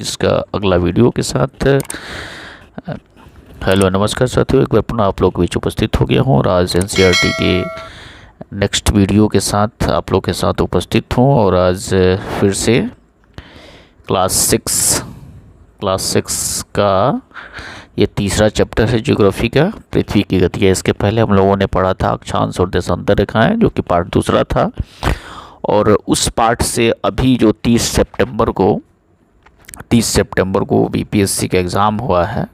इसका अगला वीडियो के साथ। हेलो नमस्कार साथियों, एक बार पुनः आप लोग के बीच उपस्थित हो गया हूँ और आज एनसीईआरटी के नेक्स्ट वीडियो के साथ आप लोग के साथ उपस्थित हूँ। और आज फिर से क्लास सिक्स का ये तीसरा चैप्टर है ज्योग्राफी का, पृथ्वी की गतियाँ। इसके पहले हम लोगों ने पढ़ा था अक्षांश और देशांतर रेखाएं, जो कि पार्ट दूसरा था। और उस पार्ट से अभी जो 30 सितंबर को बीपीएससी का एग्ज़ाम हुआ है,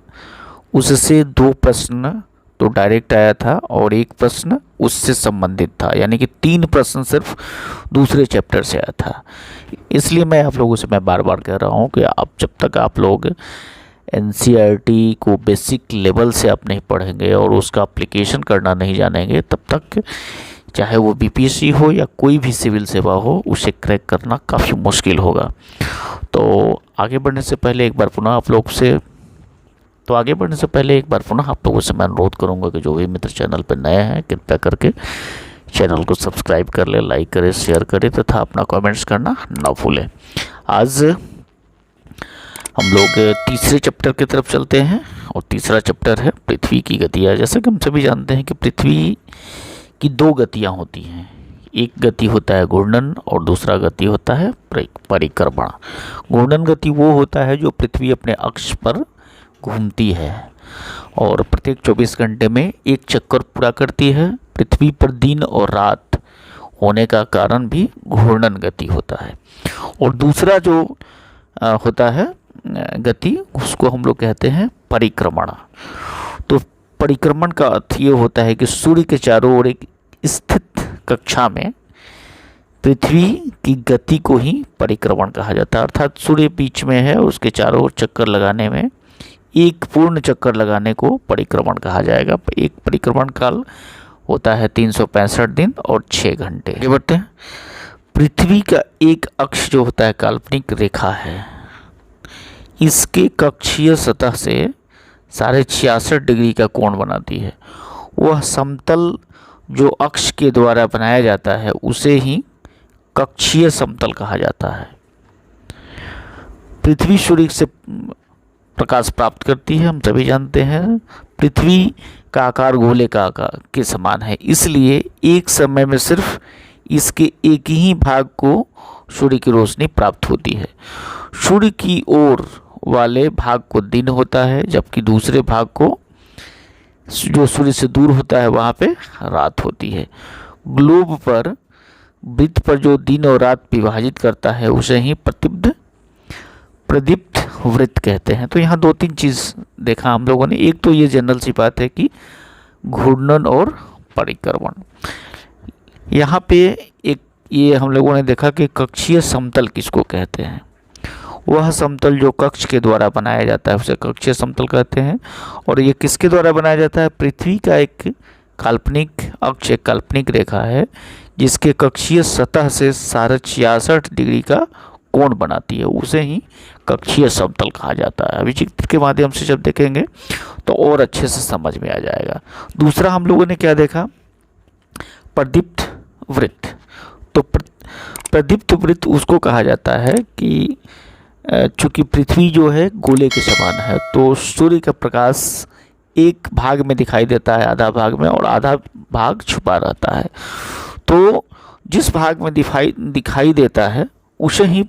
उससे 2 प्रश्न तो डायरेक्ट आया था और 1 प्रश्न उससे संबंधित था, यानी कि 3 प्रश्न सिर्फ दूसरे चैप्टर से आया था। इसलिए मैं आप लोगों से बार बार कह रहा हूँ कि आप जब तक आप लोग एनसीईआरटी को बेसिक लेवल से आप नहीं पढ़ेंगे और उसका एप्लीकेशन करना नहीं जानेंगे, तब तक चाहे वो बीपीएससी हो या कोई भी सिविल सेवा हो, उसे क्रैक करना काफ़ी मुश्किल होगा। तो आगे बढ़ने से पहले एक बार पुनः आप लोगों से मैं अनुरोध करूंगा कि जो भी मित्र चैनल पर नए हैं, कृपया करके चैनल को सब्सक्राइब कर ले, लाइक करें, शेयर करें तथा अपना कमेंट्स करना ना भूलें। आज हम लोग तीसरे चैप्टर की तरफ चलते हैं और तीसरा चैप्टर है पृथ्वी की गतियाँ। जैसे कि हम सभी जानते हैं कि पृथ्वी की 2 गतियाँ होती हैं। एक गति होता है घूर्णन और दूसरा गति होता है परिक्रमण। घूर्णन गति वो होता है जो पृथ्वी अपने अक्ष पर घूमती है और प्रत्येक 24 घंटे में एक चक्कर पूरा करती है। पृथ्वी पर दिन और रात होने का कारण भी घूर्णन गति होता है। और दूसरा जो होता है गति, उसको हम लोग कहते हैं परिक्रमण। तो परिक्रमण का अर्थ ये होता है कि सूर्य के चारों ओर एक स्थित कक्षा में पृथ्वी की गति को ही परिक्रमण कहा जाता है। अर्थात सूर्य बीच में है, उसके चारों ओर चक्कर लगाने में एक पूर्ण चक्कर लगाने को परिक्रमण कहा जाएगा। एक परिक्रमण काल होता है 365 दिन और 6 घंटे। आगे बढ़ते हैं। पृथ्वी का एक अक्ष जो होता है काल्पनिक रेखा है, इसके कक्षीय सतह से 66.5 डिग्री का कोण बनाती है। वह समतल जो अक्ष के द्वारा बनाया जाता है उसे ही कक्षीय समतल कहा जाता है। पृथ्वी सूर्य से प्रकाश प्राप्त करती है, हम सभी जानते हैं। पृथ्वी का आकार गोले का आकार के समान है, इसलिए एक समय में सिर्फ इसके एक ही भाग को सूर्य की रोशनी प्राप्त होती है। सूर्य की ओर वाले भाग को दिन होता है, जबकि दूसरे भाग को जो सूर्य से दूर होता है वहाँ पे रात होती है। ग्लोब पर वृत्त पर जो दिन और रात विभाजित करता है उसे ही प्रदीप्त वृत्त कहते हैं। तो यहाँ 2-3 चीज़ देखा हम लोगों ने। एक तो ये जनरल सी बात है कि घूर्णन और परिक्रमण। यहाँ पे एक ये हम लोगों ने देखा कि कक्षीय समतल किसको कहते हैं। वह समतल जो कक्ष के द्वारा बनाया जाता है उसे कक्षीय समतल कहते हैं। और ये किसके द्वारा बनाया जाता है? पृथ्वी का एक काल्पनिक अक्ष, एक काल्पनिक रेखा है जिसके कक्षीय सतह से 66.5 डिग्री का कोण बनाती है, उसे ही कक्षीय समतल कहा जाता है। अभी चित्र के माध्यम से जब देखेंगे तो और अच्छे से समझ में आ जाएगा। दूसरा हम लोगों ने क्या देखा? प्रदीप्त वृत्त। तो प्रदीप्त वृत्त उसको कहा जाता है कि चूँकि पृथ्वी जो है गोले के समान है, तो सूर्य का प्रकाश एक भाग में दिखाई देता है, आधा भाग में, और आधा भाग छुपा रहता है। तो जिस भाग में दिखाई देता है उसे ही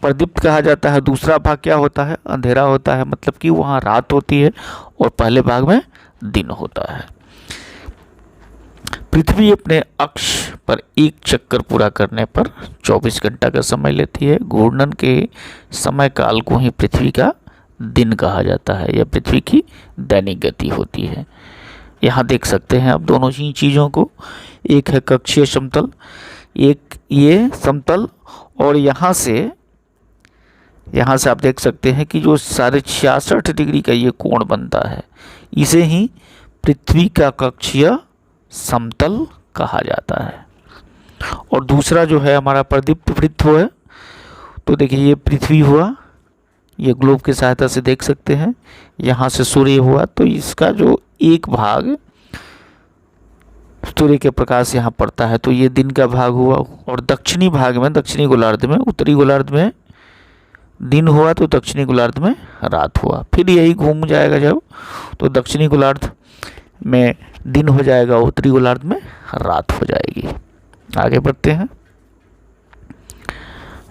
प्रदीप्त कहा जाता है। दूसरा भाग क्या होता है? अंधेरा होता है, मतलब कि वहाँ रात होती है और पहले भाग में दिन होता है। पृथ्वी अपने अक्ष पर एक चक्कर पूरा करने पर 24 घंटा का समय लेती है। घूर्णन के समय काल को ही पृथ्वी का दिन कहा जाता है, या पृथ्वी की दैनिक गति होती है। यहाँ देख सकते हैं आप दोनों ही चीज़ों को। एक है कक्षीय समतल, एक ये समतल, और यहाँ से आप देख सकते हैं कि जो 66.5 डिग्री का ये कोण बनता है, इसे ही पृथ्वी का कक्षीय समतल कहा जाता है। और दूसरा जो है हमारा प्रदीप्त वृत्त है। तो देखिए ये पृथ्वी हुआ, ये ग्लोब की सहायता से देख सकते हैं। यहाँ से सूर्य हुआ, तो इसका जो एक भाग सूर्य के प्रकाश यहाँ पड़ता है, तो ये दिन का भाग हुआ। और दक्षिणी भाग में, दक्षिणी गोलार्ध में, उत्तरी गोलार्ध में दिन हुआ तो दक्षिणी गोलार्ध में रात हुआ। फिर यही घूम जाएगा जब, तो दक्षिणी गोलार्ध में दिन हो जाएगा, उत्तरी गोलार्ध में रात हो जाएगी। आगे बढ़ते हैं।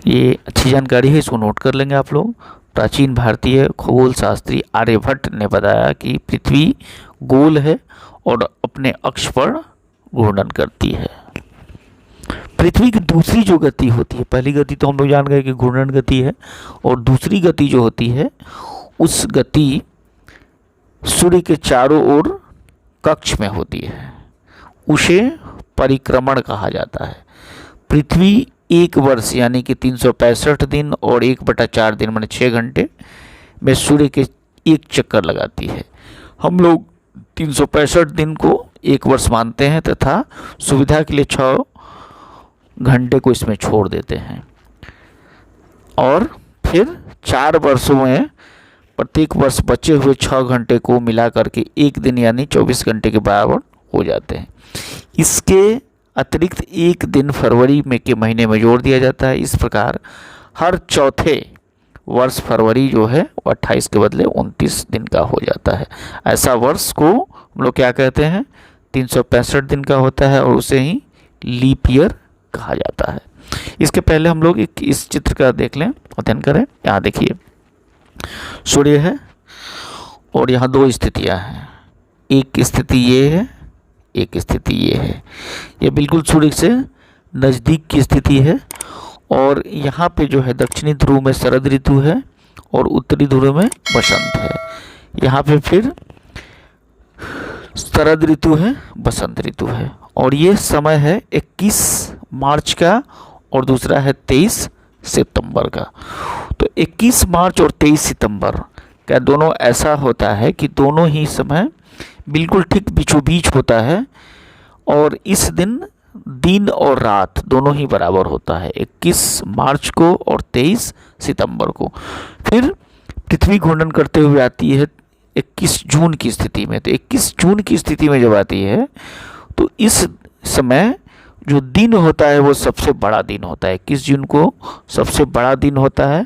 ये अच्छी जानकारी है, इसको नोट कर लेंगे आप लोग। प्राचीन भारतीय खगोल शास्त्री आर्यभट्ट ने बताया कि पृथ्वी गोल है और अपने अक्ष पर घूर्णन करती है। पृथ्वी की दूसरी जो गति होती है, पहली गति तो हम लोग जान गए कि घूर्णन गति है, और दूसरी गति जो होती है उस गति सूर्य के चारों ओर कक्ष में होती है, उसे परिक्रमण कहा जाता है। पृथ्वी एक वर्ष यानी कि 365 दिन और 1/4 दिन माने 6 घंटे में सूर्य के एक चक्कर लगाती है। हम लोग 365 दिन को एक वर्ष मानते हैं तथा सुविधा के लिए 6 घंटे को इसमें छोड़ देते हैं, और फिर 4 वर्षों में प्रत्येक वर्ष बचे हुए 6 घंटे को मिला करके एक दिन यानी 24 घंटे के बराबर हो जाते हैं। इसके अतिरिक्त एक दिन फरवरी में के महीने में जोड़ दिया जाता है। इस प्रकार हर चौथे वर्ष फरवरी जो है वो 28 के बदले 29 दिन का हो जाता है। ऐसा वर्ष को हम लोग क्या कहते हैं, 365 दिन का होता है और उसे ही लीप ईयर कहा जाता है। इसके पहले हम लोग इस चित्र का देख लें, अध्ययन करें। यहाँ देखिए सूर्य है और यहाँ 2 स्थितियाँ हैं, एक स्थिति ये है, एक स्थिति ये है। ये बिल्कुल सूर्य से नज़दीक की स्थिति है, और यहाँ पे जो है दक्षिणी ध्रुव में शरद ऋतु है और उत्तरी ध्रुव में बसंत है। यहाँ पे फिर शरद ऋतु है, बसंत ऋतु है, और ये समय है 21 मार्च का और दूसरा है 23 सितंबर का। तो 21 मार्च और 23 सितंबर का दोनों ऐसा होता है कि दोनों ही समय बिल्कुल ठीक बीचों बीच होता है, और इस दिन दिन और रात दोनों ही बराबर होता है, 21 मार्च को और 23 सितंबर को। फिर पृथ्वी घूर्णन करते हुए आती है 21 जून की स्थिति में। तो 21 जून की स्थिति में जब आती है तो इस समय जो दिन होता है वो सबसे बड़ा दिन होता है। 21 जून को सबसे बड़ा दिन होता है,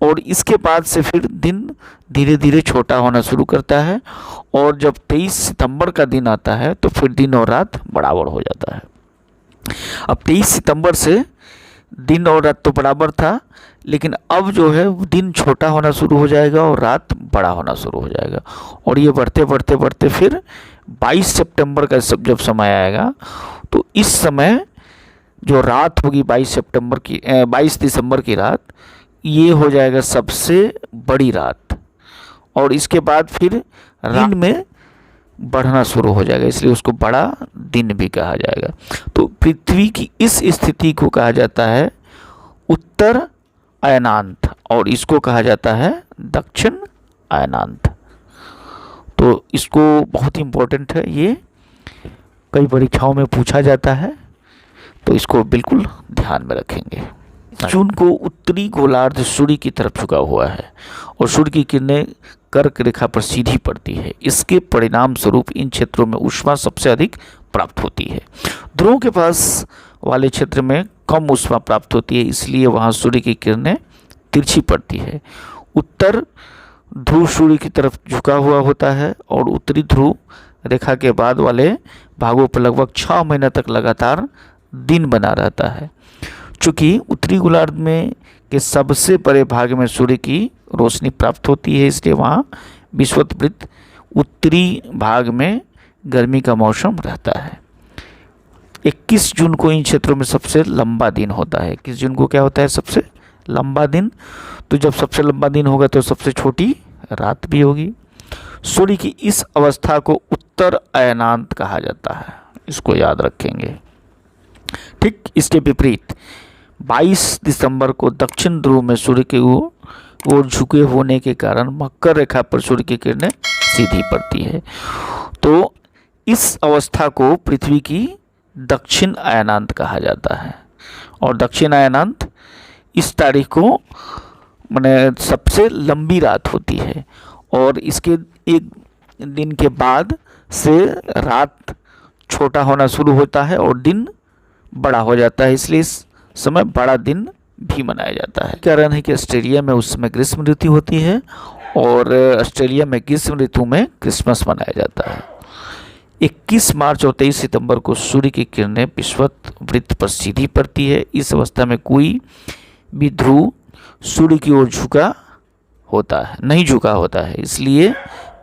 और इसके बाद से फिर दिन धीरे धीरे छोटा होना शुरू करता है, और जब 23 सितंबर का दिन आता है तो फिर दिन और रात बराबर हो जाता है। अब 23 सितंबर से दिन और रात तो बराबर था, लेकिन अब जो है दिन छोटा होना शुरू हो जाएगा और रात बड़ा होना शुरू हो जाएगा, और ये बढ़ते बढ़ते बढ़ते फिर 22 सितंबर का जब समय आएगा तो इस समय जो रात होगी 22 दिसंबर की रात, ये हो जाएगा सबसे बड़ी रात, और इसके बाद फिर दिन में बढ़ना शुरू हो जाएगा, इसलिए उसको बड़ा दिन भी कहा जाएगा। तो पृथ्वी की इस स्थिति को कहा जाता है उत्तर अयनांत, और इसको कहा जाता है दक्षिण अयनांत। तो इसको बहुत ही इम्पोर्टेंट है, ये कई परीक्षाओं में पूछा जाता है, तो इसको बिल्कुल ध्यान में रखेंगे। जून को उत्तरी गोलार्ध सूर्य की तरफ झुका हुआ है और सूर्य की किरणें कर्क रेखा पर सीधी पड़ती है। इसके परिणाम स्वरूप इन क्षेत्रों में ऊष्मा सबसे अधिक प्राप्त होती है। ध्रुव के पास वाले क्षेत्र में कम ऊष्मा प्राप्त होती है, इसलिए वहाँ सूर्य की किरणें तिरछी पड़ती है। उत्तर ध्रुव सूर्य की तरफ झुका हुआ होता है और उत्तरी ध्रुव रेखा के बाद वाले भागों पर लगभग 6 महीने तक लगातार दिन बना रहता है। चूँकि उत्तरी गोलार्ध में के सबसे बड़े भाग में सूर्य की रोशनी प्राप्त होती है, इसलिए वहाँ विषुववृत्त उत्तरी भाग में गर्मी का मौसम रहता है। 21 जून को इन क्षेत्रों में सबसे लंबा दिन होता है। 21 जून को क्या होता है, सबसे लंबा दिन। तो जब सबसे लंबा दिन होगा तो सबसे छोटी रात भी होगी। सूर्य की इस अवस्था को उत्तर अयनांत कहा जाता है, इसको याद रखेंगे। ठीक इसके विपरीत 22 दिसंबर को दक्षिण ध्रुव में सूर्य के ओर झुके होने के कारण मकर रेखा पर सूर्य की किरणें सीधी पड़ती है। तो इस अवस्था को पृथ्वी की दक्षिण अयनांत कहा जाता है, और दक्षिण अयनांत इस तारीख को माने सबसे लंबी रात होती है, और इसके एक दिन के बाद से रात छोटा होना शुरू होता है और दिन बड़ा हो जाता है, इसलिए इस समय बड़ा दिन भी मनाया जाता है। कारण है कि ऑस्ट्रेलिया में उस समय ग्रीष्म ऋतु होती है और ऑस्ट्रेलिया में ग्रीष्म ऋतु में क्रिसमस मनाया जाता है। 21 मार्च और 23 सितंबर को सूर्य की किरणें विषुवत वृत्त पर सीधी पड़ती है। इस अवस्था में कोई भी ध्रुव सूर्य की ओर नहीं झुका होता है, इसलिए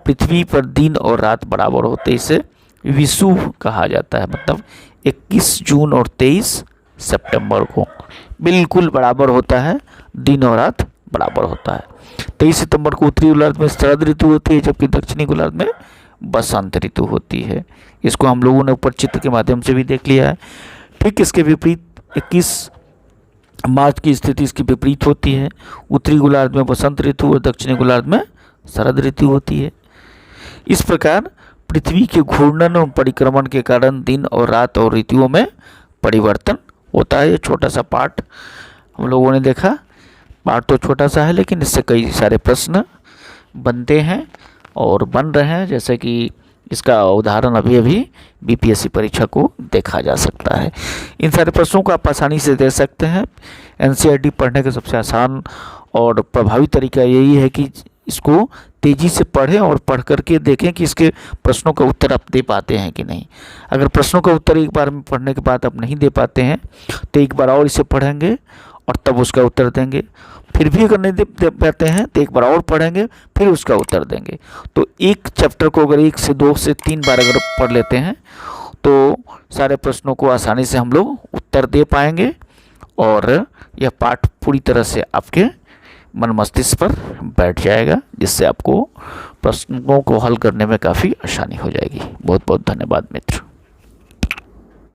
पृथ्वी पर दिन और रात बराबर होते इसे विषुव कहा जाता है। मतलब 21 जून और 23 सितंबर को बिल्कुल बराबर होता है, दिन और रात बराबर होता है। 23 सितंबर को उत्तरी गोलार्ध में शरद ऋतु होती है, जबकि दक्षिणी गोलार्ध में बसंत ऋतु होती है। इसको हम लोगों ने ऊपर चित्र के माध्यम से भी देख लिया है। ठीक इसके विपरीत 21 मार्च की स्थिति इसकी विपरीत होती है। उत्तरी गोलार्ध में बसंत ऋतु और दक्षिणी गोलार्ध में शरद ऋतु होती है। इस प्रकार पृथ्वी के घूर्णन और परिक्रमण के कारण दिन और रात और ऋतुओं में परिवर्तन होता है। ये छोटा सा पार्ट हम लोगों ने देखा। पार्ट तो छोटा सा है लेकिन इससे कई सारे प्रश्न बनते हैं और बन रहे हैं, जैसे कि इसका उदाहरण अभी बीपीएससी परीक्षा को देखा जा सकता है। इन सारे प्रश्नों को आप आसानी से दे सकते हैं। एनसीईआरटी पढ़ने का सबसे आसान और प्रभावी तरीका यही है कि इसको तेज़ी से पढ़ें और पढ़ करके देखें कि इसके प्रश्नों का उत्तर आप दे पाते हैं कि नहीं। अगर प्रश्नों का उत्तर एक बार में पढ़ने के बाद आप नहीं दे पाते हैं तो एक बार और इसे पढ़ेंगे और तब उसका उत्तर देंगे। फिर भी अगर नहीं दे पाते हैं तो एक बार और पढ़ेंगे, फिर उसका उत्तर देंगे। तो एक चैप्टर को अगर 1 से 2 से 3 बार अगर पढ़ लेते हैं तो सारे प्रश्नों को आसानी से हम लोग उत्तर दे पाएंगे और यह पाठ पूरी तरह से आपके मन मस्तिष्क पर बैठ जाएगा, जिससे आपको प्रश्नों को हल करने में काफ़ी आसानी हो जाएगी। बहुत बहुत धन्यवाद मित्र।